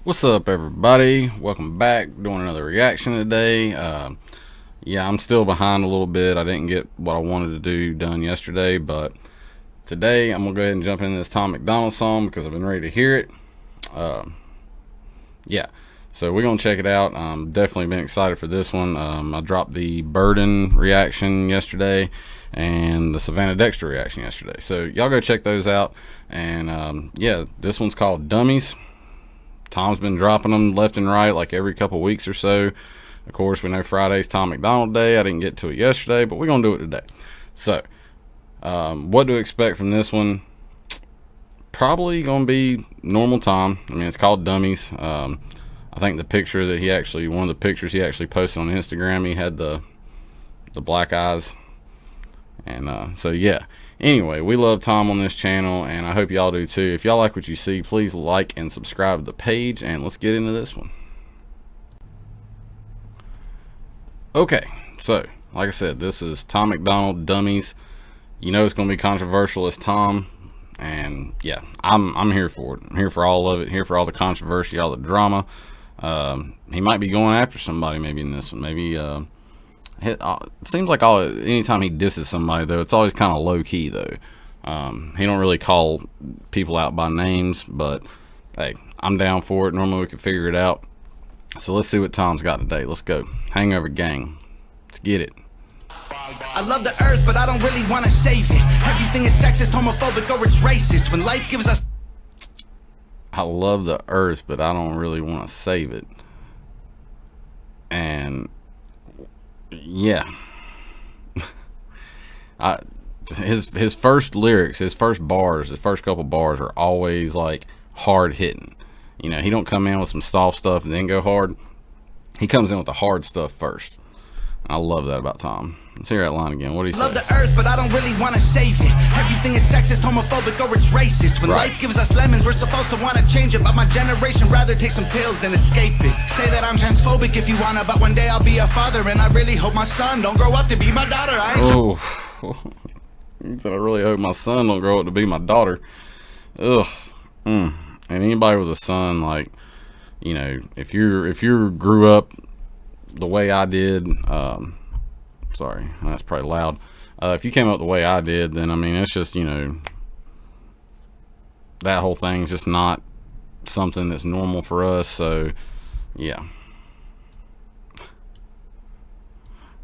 What's up, everybody? Welcome back. Doing another reaction today. Yeah, I'm still behind a little bit. I didn't get what I wanted to do done yesterday, but today I'm gonna go ahead and jump into this Tom MacDonald song because I've been ready to hear it. Yeah, so we're gonna check it out. Definitely been excited for this one. I dropped the Burden reaction yesterday and the Savannah Dexter reaction yesterday, so y'all go check those out. And yeah, this one's called Dummies. Tom's been dropping them left and right like every couple weeks or so. Of course, we know Friday's Tom MacDonald Day. I didn't get to it yesterday, but we're going to do it today. So, what to expect from this one? Probably going to be normal Tom. I mean, it's called Dummies. I think the picture that one of the pictures he actually posted on Instagram, he had the black eyes. And so, yeah. Anyway, we love Tom on this channel, and I hope y'all do too. If y'all like what you see, please like and subscribe to the page, and let's get into this one. Okay, so, like I said, this is Tom MacDonald, Dummies. You know it's going to be controversial as Tom, and yeah, I'm here for it. I'm here for all of it, here for all the controversy, all the drama. He might be going after somebody maybe in this one, maybe... It seems like anytime he disses somebody, though, it's always kind of low-key, though. He don't really call people out by names, but, hey, I'm down for it. Normally we can figure it out. So let's see what Tom's got today. Let's go. Hangover Gang. Let's get it. I love the earth, but I don't really want to save it. Everything is sexist, homophobic, or it's racist. When life gives us... I love the earth, but I don't really want to save it. And... yeah. His first lyrics, his first bars, his first couple bars are always like hard hitting. You know, he don't come in with some soft stuff and then go hard. He comes in with the hard stuff first. I love that about Tom. Let's hear that line again. What do you say? Love the earth, but I don't really want to save it. Everything is sexist, homophobic, or it's racist. When life gives us lemons, we're supposed to want to change it. But my generation rather take some pills than escape it. Say that I'm transphobic if you wanna, but one day I'll be a father, and I really hope my son don't grow up to be my daughter. He said, I really hope my son don't grow up to be my daughter. Ugh. And anybody with a son, like, you know, if you grew up the way I did, sorry, that's probably loud. If you came up the way I did, then I mean, it's just, you know, that whole thing's just not something that's normal for us. So, yeah.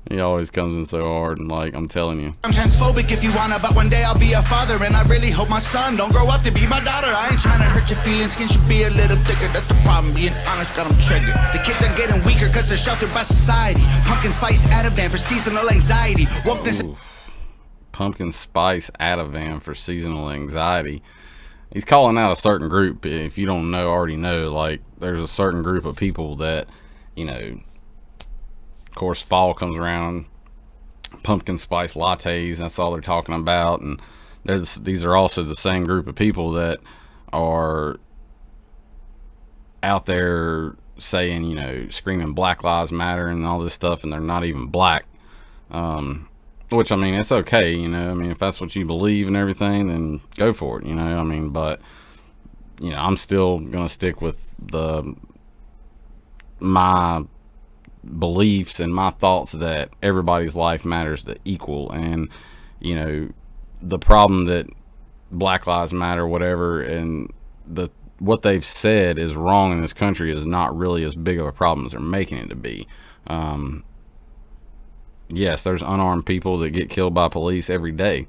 He always comes in so hard, and like, I'm telling you. I'm transphobic if you wanna, but one day I'll be a father, and I really hope my son don't grow up to be my daughter. I ain't trying to hurt your feelings, skin should be a little thicker. That's the problem, being honest got them triggered. The kids are getting weaker cause they're sheltered by society. Pumpkin spice Ativan for seasonal anxiety. Wokeness. Oof. Pumpkin spice Ativan for seasonal anxiety. He's calling out a certain group. If you don't know, already know, like, there's a certain group of people that, you know, of course, fall comes around, pumpkin spice lattes, that's all they're talking about. And these are also the same group of people that are out there saying, you know, screaming Black Lives Matter and all this stuff, and they're not even black. Which, I mean, it's okay, you know, I mean, if that's what you believe and everything, then go for it, you know, I mean, but, you know, I'm still gonna stick with my beliefs and my thoughts that everybody's life matters the equal. And, you know, the problem that Black Lives Matter, whatever, and what they've said is wrong in this country is not really as big of a problem as they're making it to be. Yes, there's unarmed people that get killed by police every day,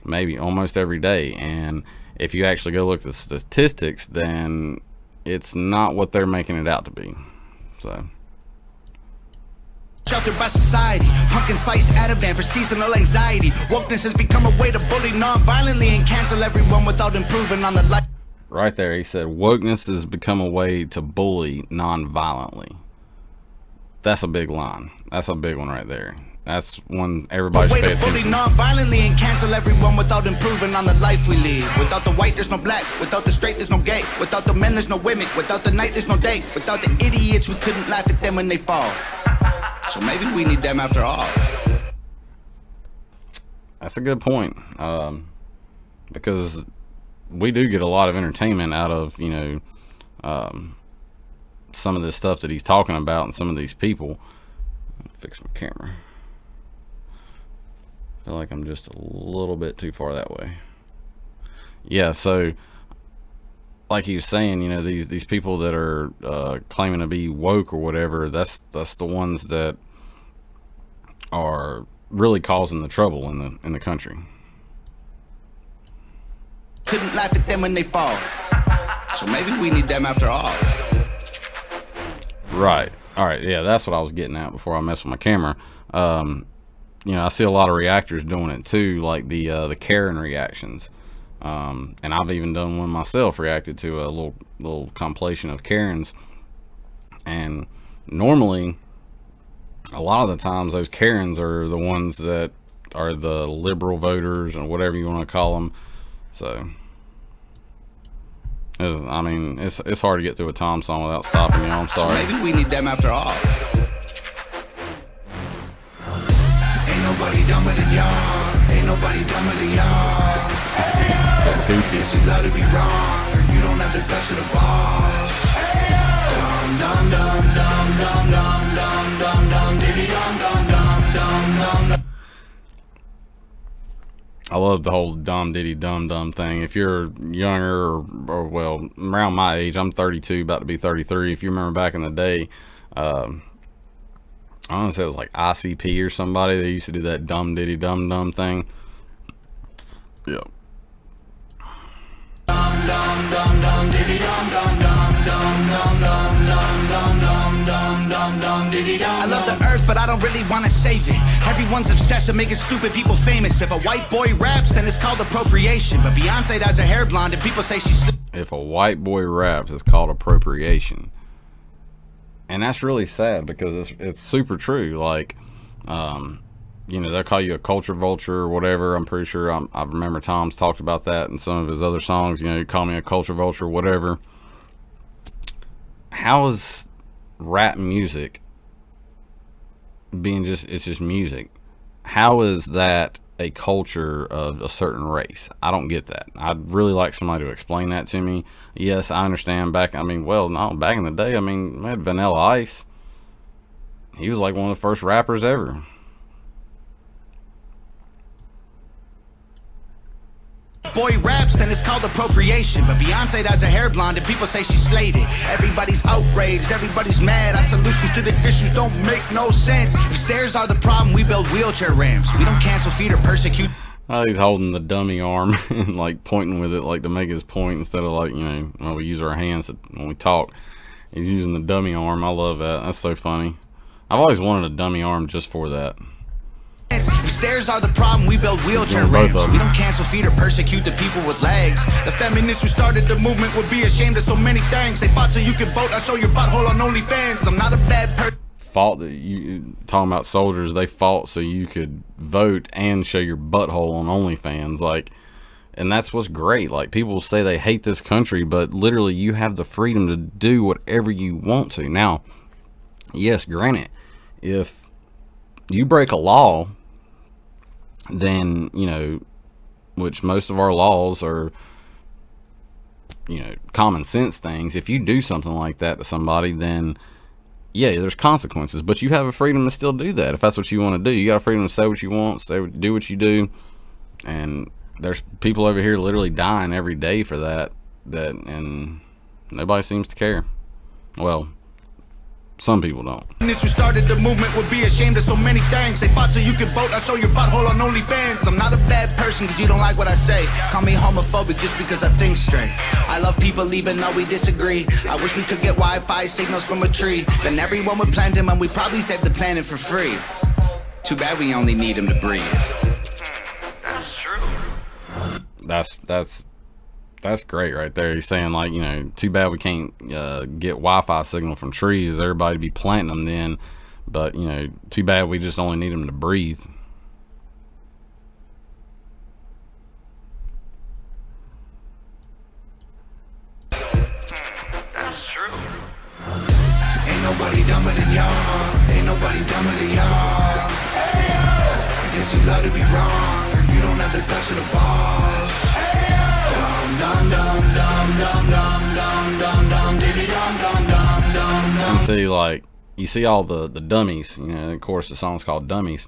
maybe almost every day, and if you actually go look at the statistics, then it's not what they're making it out to be. So, sheltered by society. Pumpkin spice Ativan for seasonal anxiety. Wokeness has become a way to bully non-violently and cancel everyone without improving on the life. Right there, he said wokeness has become a way to bully non-violently. That's a big line. That's a big one right there. That's one everybody should pay attention to. Bully non-violently and cancel everyone without improving on the life we live. Without the white, there's no black. Without the straight, there's no gay. Without the men, there's no women. Without the night, there's no day. Without the idiots, we couldn't laugh at them when they fall. So maybe we need them after all. That's a good point. Because we do get a lot of entertainment out of, you know, some of this stuff that he's talking about and some of these people. Fix my camera. I feel like I'm just a little bit too far that way. Yeah, so like he was saying, you know, these people that are claiming to be woke or whatever, that's the ones that are really causing the trouble in the country. Couldn't laugh at them when they fall. So maybe we need them after all. Right. All right. Yeah, that's what I was getting at before I messed with my camera. You know, I see a lot of reactors doing it too, like the Karen reactions. And I've even done one myself, reacted to a little compilation of Karens. And normally, a lot of the times, those Karens are the ones that are the liberal voters or whatever you want to call them. So, I mean, it's hard to get through a Tom song without stopping you. I'm sorry. So maybe we need them after all. Ain't nobody dumber than y'all. Ain't nobody dumber than y'all. Guess you love to be wrong, or you don't have the guts of the balls. Dum dum dum dum dum dum dum dum diddy dum dum dum dum. I love the whole dumb diddy dum dum thing. If you're younger or well, around my age, I'm 32, about to be 33. If you remember back in the day, I don't know if it was like ICP or somebody, they used to do that dumb diddy dum dum thing. Yeah. I love the earth, but I don't really want to save it. Everyone's obsessed with making stupid people famous. If a white boy raps, then it's called appropriation. But Beyonce has a hair blonde and people say she's... If a white boy raps, it's called appropriation. And that's really sad because it's super true. Like, you know, they'll call you a culture vulture or whatever. I'm pretty sure I remember Tom's talked about that in some of his other songs. You know, you call me a culture vulture, whatever. How is rap music being it's just music? How is that a culture of a certain race? I don't get that. I'd really like somebody to explain that to me. Yes, I understand back in the day, I mean, we had Vanilla Ice. He was like one of the first rappers ever. Boy raps, then it's called appropriation. But Beyonce has a hair blonde and people say she slayed it. Everybody's outraged, everybody's mad. Our solutions to the issues don't make no sense. If stairs are the problem, we build wheelchair ramps. We don't cancel, feed, or persecute. Oh, he's holding the dummy arm and like pointing with it, like to make his point instead of like, you know, when we use our hands when we talk. He's using the dummy arm. I love that. That's so funny. I've always wanted a dummy arm just for that. If stairs are the problem, we build wheelchair ramps. We don't cancel, feed, or persecute the people with legs. The feminists who started the movement would be ashamed of so many things. They fought so you could vote. I show your butthole on OnlyFans. I'm not a bad person. Fought that you talking about soldiers? They fought so you could vote and show your butthole on OnlyFans. Like, and that's what's great. Like, people say they hate this country, but literally you have the freedom to do whatever you want to. Now, yes, granted, if you break a law, then, you know, which most of our laws are, you know, common sense things. If you do something like that to somebody, then yeah, there's consequences, but you have a freedom to still do that. If that's what you want to do, you got a freedom to say what you want, do what you do. And there's people over here literally dying every day for that, and nobody seems to care. Well, some people don't. Who started the movement would be ashamed of so many things. They fought so you could vote. I show your butthole on OnlyFans. I'm not a bad person because you don't like what I say. Call me homophobic just because I think straight. I love people even though we disagree. I wish we could get Wi-Fi signals from a tree. Then everyone would plant them and we'd probably save the planet for free. Too bad we only need them to breathe. That's true. That's great right there. He's saying, like, you know, too bad we can't get Wi-Fi signal from trees. Everybody be planting them then. But, you know, too bad we just only need them to breathe. That's true. Ain't nobody dumber than y'all. Ain't nobody dumber than y'all. I guess you love to be wrong, or you don't have the guts of the balls. Dum dum dum dum dum dum dum dum diddy dum dum dum dum see, like, you see all the dummies, you know, of course the song's called Dummies,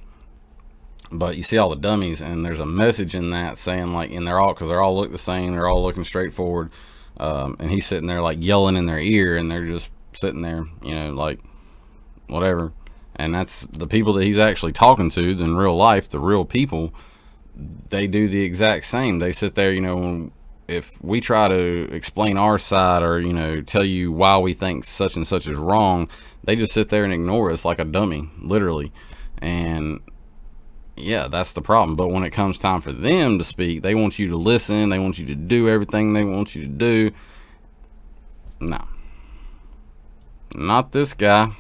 but you see all the dummies, and there's a message in that saying, like, and because they're all look the same, they're all looking straight forward, and he's sitting there like yelling in their ear, and they're just sitting there, you know, like whatever. And that's the people that he's actually talking to in real life, the real people. They do the exact same. They sit there, you know, if we try to explain our side, or, you know, tell you why we think such and such is wrong, they just sit there and ignore us like a dummy, literally. And yeah, that's the problem. But when it comes time for them to speak, they want you to listen, they want you to do everything they want you to do. No, not this guy.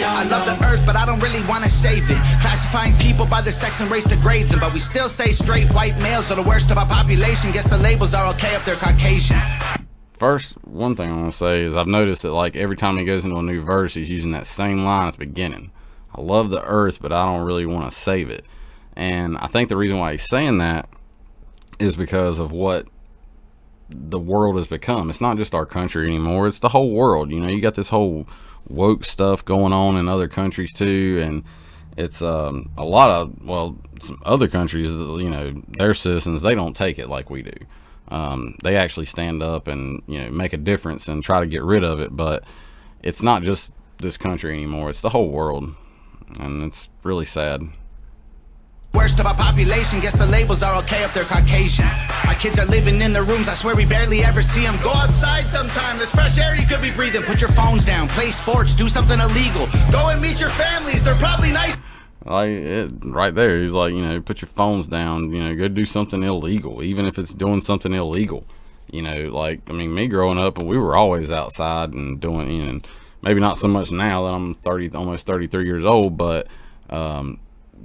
I love the earth, but I don't really want to save it. Classifying people by their sex and race degrades them, but we still say straight white males are the worst of our population. Guess the labels are okay if they're Caucasian. First, one thing I want to say is I've noticed that, like, every time he goes into a new verse, he's using that same line at the beginning. I love the earth, but I don't really want to save it. And I think the reason why he's saying that is because of what the world has become. It's not just our country anymore, it's the whole world. You know, you got this whole woke stuff going on in other countries too, and it's a lot of, well, some other countries, you know, their citizens, they don't take it like we do. They actually stand up and, you know, make a difference and try to get rid of it. But it's not just this country anymore, it's the whole world, and it's really sad. Worst of our population, guess the labels are okay if they're Caucasian. My kids are living in their rooms, I swear we barely ever see them. Go outside sometime, there's fresh air you could be breathing. Put your phones down, play sports, do something illegal. Go and meet your families, they're probably nice. Like, right there, he's like, you know, put your phones down, you know, go do something illegal, even if it's doing something illegal. You know, like, I mean, me growing up, we were always outside and doing, you know, maybe not so much now that I'm almost 33 years old, but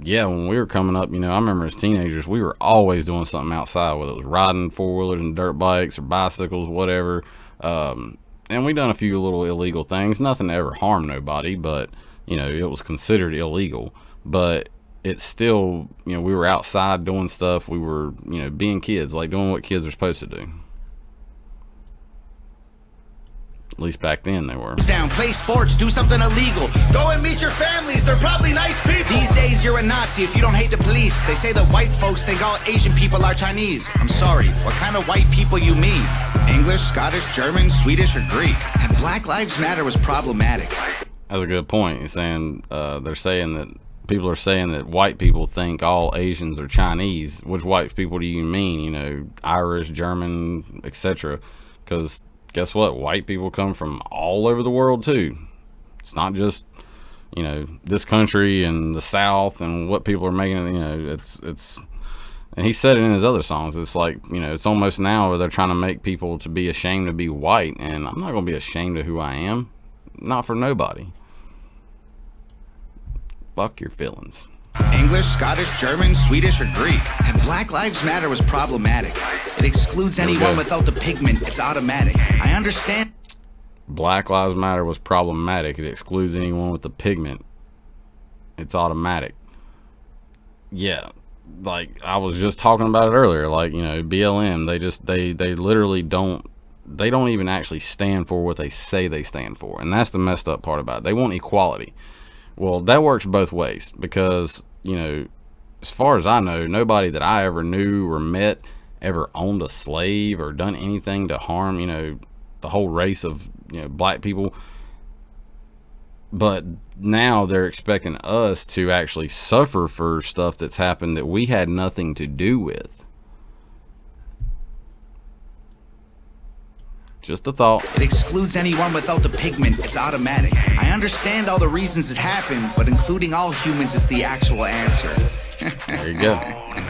yeah, when we were coming up, you know, I remember as teenagers, we were always doing something outside, whether it was riding four-wheelers and dirt bikes or bicycles, whatever. And we done a few little illegal things, nothing to ever harm nobody, but, you know, it was considered illegal. But it's still, you know, we were outside doing stuff. We were, you know, being kids, like doing what kids are supposed to do. At least back then they were. Down, play sports, do something illegal. Go and meet your families, they're probably nice people. These days you're a Nazi if you don't hate the police. They say that white folks think all Asian people are Chinese. I'm sorry, what kind of white people you mean? English, Scottish, German, Swedish, or Greek? And Black Lives Matter was problematic. That's a good point. He's saying, they're saying that people are saying that white people think all Asians are Chinese. Which white people do you mean? You know, Irish, German, etc. Because guess what? White people come from all over the world too. It's not just, you know, this country and the South and what people are making. You know, it's. And he said it in his other songs. It's like, you know, it's almost now where they're trying to make people to be ashamed to be white, and I'm not gonna be ashamed of who I am. Not for nobody. Fuck your feelings. English, Scottish, German, Swedish, or Greek. And Black Lives Matter was problematic. It excludes anyone without the pigment. It's automatic. I understand. Black Lives Matter was problematic. It excludes anyone with the pigment. It's automatic. Yeah, like I was just talking about it earlier. Like, you know, BLM. They literally don't. They don't even actually stand for what they say they stand for, and that's the messed up part about it. They want equality. Well, that works both ways because, you know, as far as I know, nobody that I ever knew or met ever owned a slave or done anything to harm, you know, the whole race of, you know, black people. But now they're expecting us to actually suffer for stuff that's happened that we had nothing to do with. Just a thought. It excludes anyone without the pigment. It's automatic. I understand all the reasons it happened, but including all humans is the actual answer. There you go. Ain't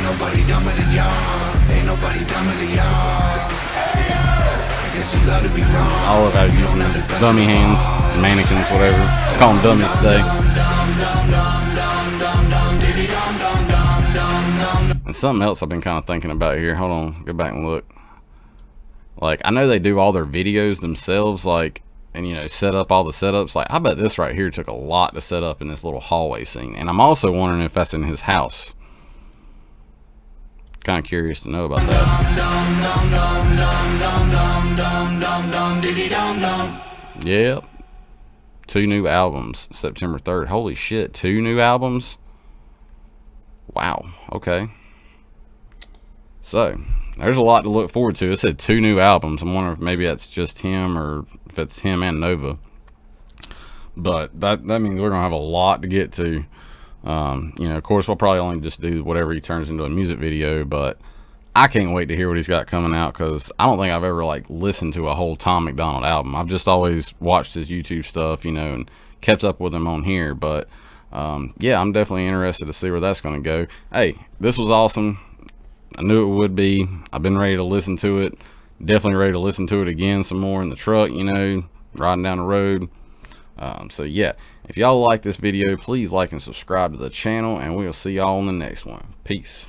nobody dumber than y'all. Ain't nobody dumber than y'all. I guess you love to be wrong. All about using the dummy hands, mannequins, whatever. Call them dummies today. And something else I've been kind of thinking about here. Hold on, go back and look. Like, I know they do all their videos themselves, like, and, you know, set up all the setups. Like, I bet this right here took a lot to set up in this little hallway scene. And I'm also wondering if that's in his house. kind of curious to know about that. Yep. 2 new albums, September 3rd. Holy shit, 2 new albums? Wow, okay. So, there's a lot to look forward to. It said 2 new albums. I'm wondering if maybe that's just him or if it's him and Nova. But that means we're going to have a lot to get to. You know, of course, we'll probably only just do whatever he turns into a music video, but I can't wait to hear what he's got coming out, because I don't think I've ever, like, listened to a whole Tom MacDonald album. I've just always watched his YouTube stuff, you know, and kept up with him on here. But, yeah, I'm definitely interested to see where that's going to go. Hey, this was awesome. I knew it would be. I've been ready to listen to it. Definitely ready to listen to it again some more in the truck, you know, riding down the road. So yeah, if y'all like this video, please like and subscribe to the channel, and we'll see y'all in the next one. Peace.